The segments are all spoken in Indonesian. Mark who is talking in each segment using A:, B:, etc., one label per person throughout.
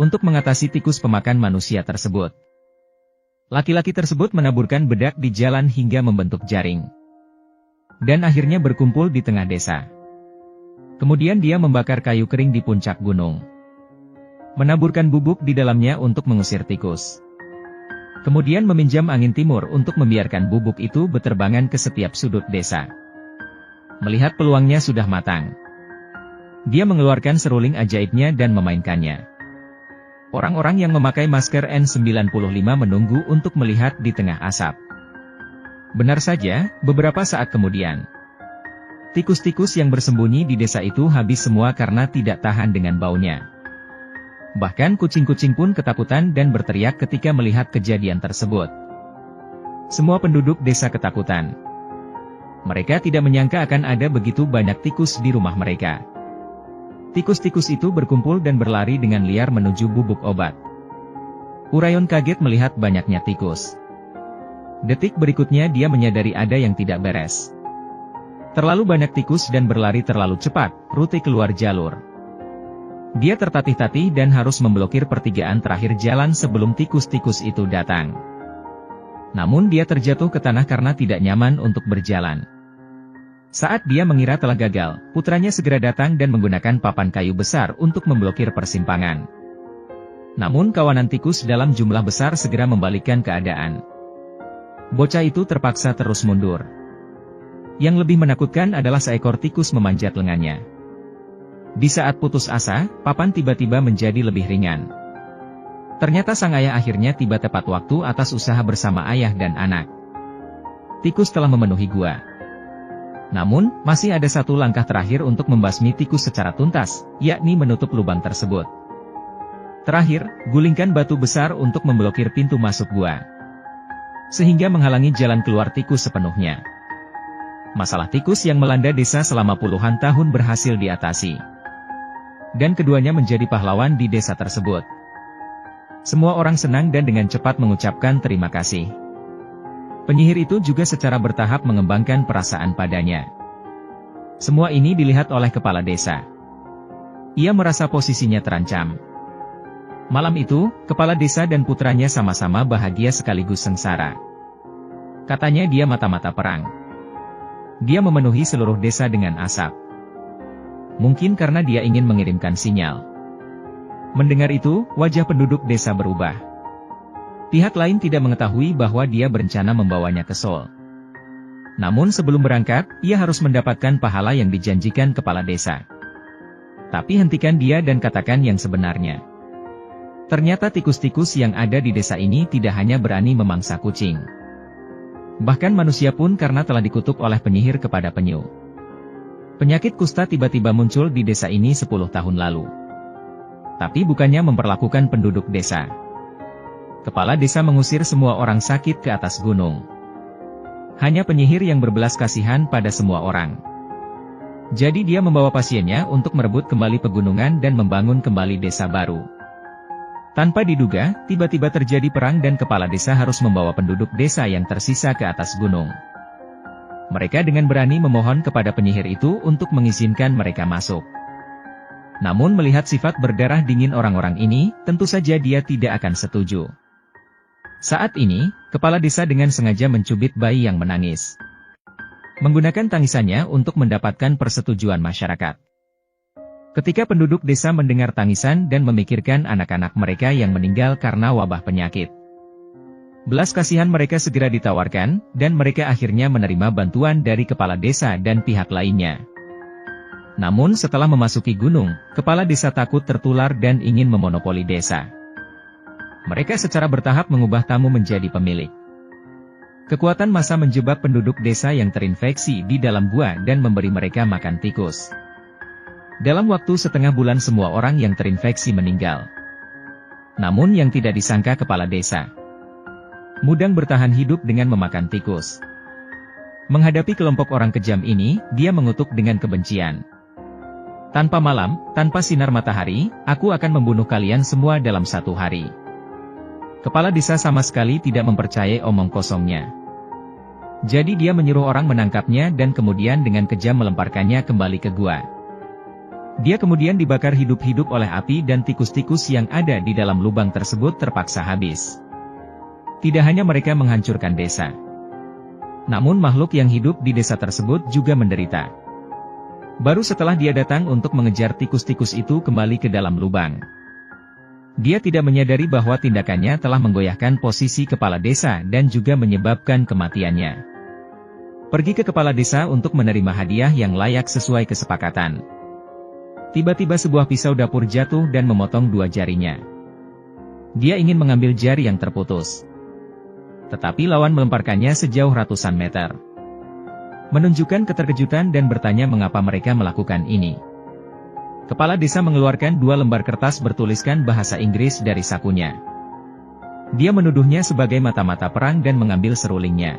A: untuk mengatasi tikus pemakan manusia tersebut. Laki-laki tersebut menaburkan bedak di jalan hingga membentuk jaring. Dan akhirnya berkumpul di tengah desa. Kemudian dia membakar kayu kering di puncak gunung. Menaburkan bubuk di dalamnya untuk mengusir tikus. Kemudian meminjam angin timur untuk membiarkan bubuk itu berterbangan ke setiap sudut desa. Melihat peluangnya sudah matang, dia mengeluarkan seruling ajaibnya dan memainkannya. Orang-orang yang memakai masker N95 menunggu untuk melihat di tengah asap. Benar saja, beberapa saat kemudian, tikus-tikus yang bersembunyi di desa itu habis semua karena tidak tahan dengan baunya. Bahkan kucing-kucing pun ketakutan dan berteriak ketika melihat kejadian tersebut. Semua penduduk desa ketakutan. Mereka tidak menyangka akan ada begitu banyak tikus di rumah mereka. Tikus-tikus itu berkumpul dan berlari dengan liar menuju bubuk obat. Urayon kaget melihat banyaknya tikus. Detik berikutnya dia menyadari ada yang tidak beres. Terlalu banyak tikus dan berlari terlalu cepat, rute keluar jalur. Dia tertatih-tatih dan harus memblokir pertigaan terakhir jalan sebelum tikus-tikus itu datang. Namun dia terjatuh ke tanah karena tidak nyaman untuk berjalan. Saat dia mengira telah gagal, putranya segera datang dan menggunakan papan kayu besar untuk memblokir persimpangan. Namun kawanan tikus dalam jumlah besar segera membalikkan keadaan. Bocah itu terpaksa terus mundur. Yang lebih menakutkan adalah seekor tikus memanjat lengannya. Di saat putus asa, papan tiba-tiba menjadi lebih ringan. Ternyata sang ayah akhirnya tiba tepat waktu atas usaha bersama ayah dan anak. Tikus telah memenuhi gua. Namun, masih ada satu langkah terakhir untuk membasmi tikus secara tuntas, yakni menutup lubang tersebut. Terakhir, gulingkan batu besar untuk memblokir pintu masuk gua, sehingga menghalangi jalan keluar tikus sepenuhnya. Masalah tikus yang melanda desa selama puluhan tahun berhasil diatasi. Dan keduanya menjadi pahlawan di desa tersebut. Semua orang senang dan dengan cepat mengucapkan terima kasih. Penyihir itu juga secara bertahap mengembangkan perasaan padanya. Semua ini dilihat oleh kepala desa. Ia merasa posisinya terancam. Malam itu, kepala desa dan putranya sama-sama bahagia sekaligus sengsara. Katanya dia mata-mata perang. Dia memenuhi seluruh desa dengan asap. Mungkin karena dia ingin mengirimkan sinyal. Mendengar itu, wajah penduduk desa berubah. Pihak lain tidak mengetahui bahwa dia berencana membawanya ke Seoul. Namun sebelum berangkat, ia harus mendapatkan pahala yang dijanjikan kepala desa. Tapi hentikan dia dan katakan yang sebenarnya. Ternyata tikus-tikus yang ada di desa ini tidak hanya berani memangsa kucing. Bahkan manusia pun karena telah dikutuk oleh penyihir kepada penyu. Penyakit kusta tiba-tiba muncul di desa ini 10 tahun lalu. Tapi bukannya memperlakukan penduduk desa. Kepala desa mengusir semua orang sakit ke atas gunung. Hanya penyihir yang berbelas kasihan pada semua orang. Jadi dia membawa pasiennya untuk merebut kembali pegunungan dan membangun kembali desa baru. Tanpa diduga, tiba-tiba terjadi perang dan kepala desa harus membawa penduduk desa yang tersisa ke atas gunung. Mereka dengan berani memohon kepada penyihir itu untuk mengizinkan mereka masuk. Namun melihat sifat berdarah dingin orang-orang ini, tentu saja dia tidak akan setuju. Saat ini, kepala desa dengan sengaja mencubit bayi yang menangis. Menggunakan tangisannya untuk mendapatkan persetujuan masyarakat. Ketika penduduk desa mendengar tangisan dan memikirkan anak-anak mereka yang meninggal karena wabah penyakit, belas kasihan mereka segera ditawarkan, dan mereka akhirnya menerima bantuan dari kepala desa dan pihak lainnya. Namun setelah memasuki gunung, kepala desa takut tertular dan ingin memonopoli desa. Mereka secara bertahap mengubah tamu menjadi pemilik. Kekuatan massa menjebak penduduk desa yang terinfeksi di dalam gua dan memberi mereka makan tikus. Dalam waktu setengah bulan semua orang yang terinfeksi meninggal. Namun yang tidak disangka kepala desa Mudang bertahan hidup dengan memakan tikus. Menghadapi kelompok orang kejam ini, dia mengutuk dengan kebencian. Tanpa malam, tanpa sinar matahari, aku akan membunuh kalian semua dalam 1 hari. Kepala desa sama sekali tidak mempercayai omong kosongnya. Jadi dia menyuruh orang menangkapnya dan kemudian dengan kejam melemparkannya kembali ke gua. Dia kemudian dibakar hidup-hidup oleh api dan tikus-tikus yang ada di dalam lubang tersebut terpaksa habis. Tidak hanya mereka menghancurkan desa, namun makhluk yang hidup di desa tersebut juga menderita. Baru setelah dia datang untuk mengejar tikus-tikus itu kembali ke dalam lubang, dia tidak menyadari bahwa tindakannya telah menggoyahkan posisi kepala desa dan juga menyebabkan kematiannya. Pergi ke kepala desa untuk menerima hadiah yang layak sesuai kesepakatan. Tiba-tiba sebuah pisau dapur jatuh dan memotong 2 jarinya. Dia ingin mengambil jari yang terputus, tetapi lawan melemparkannya sejauh ratusan meter. Menunjukkan keterkejutan dan bertanya mengapa mereka melakukan ini. Kepala desa mengeluarkan 2 lembar kertas bertuliskan bahasa Inggris dari sakunya. Dia menuduhnya sebagai mata-mata perang dan mengambil serulingnya.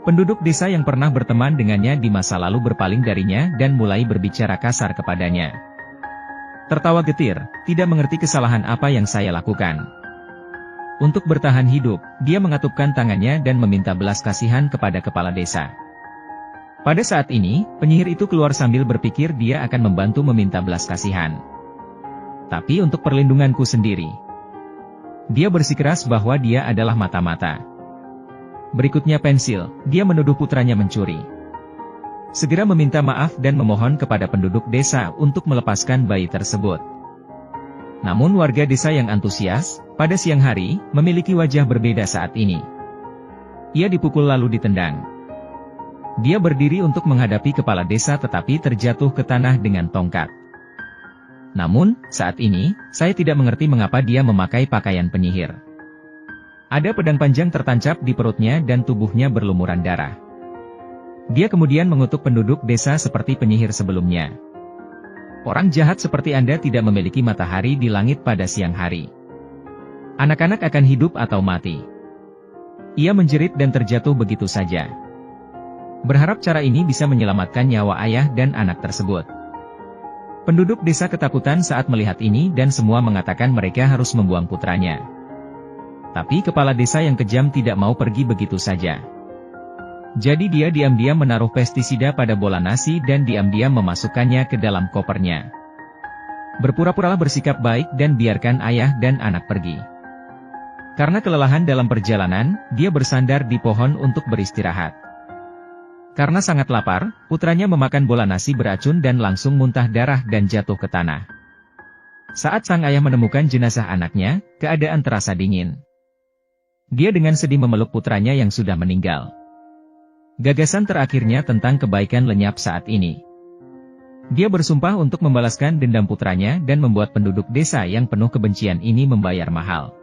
A: Penduduk desa yang pernah berteman dengannya di masa lalu berpaling darinya dan mulai berbicara kasar kepadanya. Tertawa getir, tidak mengerti kesalahan apa yang saya lakukan. Untuk bertahan hidup, dia mengatupkan tangannya dan meminta belas kasihan kepada kepala desa. Pada saat ini, penyihir itu keluar sambil berpikir dia akan membantu meminta belas kasihan. Tapi untuk perlindunganku sendiri. Dia bersikeras bahwa dia adalah mata-mata. Berikutnya pensil, dia menuduh putranya mencuri. Segera meminta maaf dan memohon kepada penduduk desa untuk melepaskan bayi tersebut. Namun warga desa yang antusias, pada siang hari, memiliki wajah berbeda saat ini. Ia dipukul lalu ditendang. Dia berdiri untuk menghadapi kepala desa tetapi terjatuh ke tanah dengan tongkat. Namun, saat ini, saya tidak mengerti mengapa dia memakai pakaian penyihir. Ada pedang panjang tertancap di perutnya dan tubuhnya berlumuran darah. Dia kemudian mengutuk penduduk desa seperti penyihir sebelumnya. Orang jahat seperti Anda tidak memiliki matahari di langit pada siang hari. Anak-anak akan hidup atau mati. Ia menjerit dan terjatuh begitu saja. Berharap cara ini bisa menyelamatkan nyawa ayah dan anak tersebut. Penduduk desa ketakutan saat melihat ini dan semua mengatakan mereka harus membuang putranya. Tapi kepala desa yang kejam tidak mau pergi begitu saja. Jadi dia diam-diam menaruh pestisida pada bola nasi dan diam-diam memasukkannya ke dalam kopernya. Berpura-puralah bersikap baik dan biarkan ayah dan anak pergi. Karena kelelahan dalam perjalanan, dia bersandar di pohon untuk beristirahat. Karena sangat lapar, putranya memakan bola nasi beracun dan langsung muntah darah dan jatuh ke tanah. Saat sang ayah menemukan jenazah anaknya, keadaan terasa dingin. Dia dengan sedih memeluk putranya yang sudah meninggal. Gagasan terakhirnya tentang kebaikan lenyap saat ini. Dia bersumpah untuk membalaskan dendam putranya dan membuat penduduk desa yang penuh kebencian ini membayar mahal.